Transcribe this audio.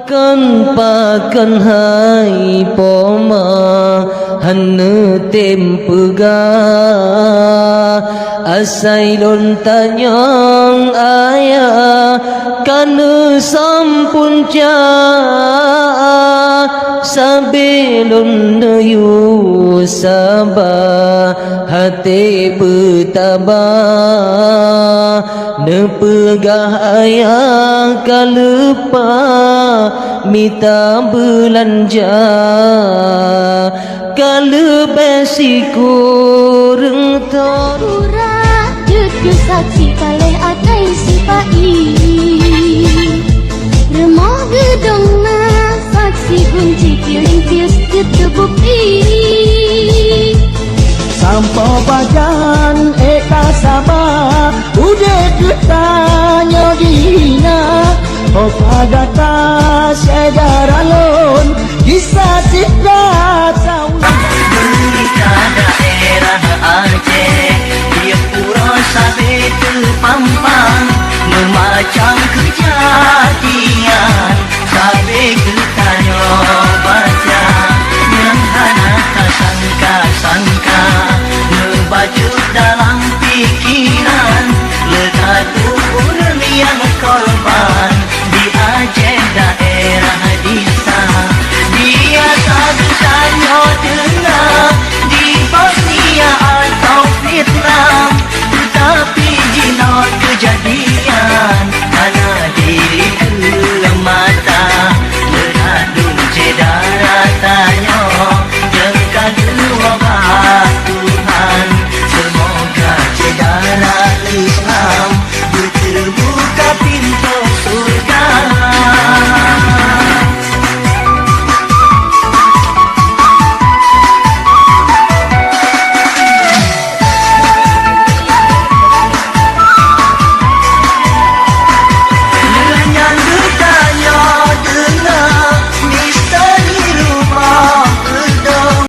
pakan hai poma hanne tempega asai lon tanyang ayah kana sampun ca sabelon yu sabah hati betaba nepegah ayah kalupa mita belanja kalau besiku rengtor Pura jutu saksi kaleh atai sipai remah gedong na saksi kunci kiling tius ketebukti sampo bajan eka sabah udah ditanya dina opa gata sejarah lon kisah cinta Berita daerah Aceh dia pura sabe terpampang memacang kerja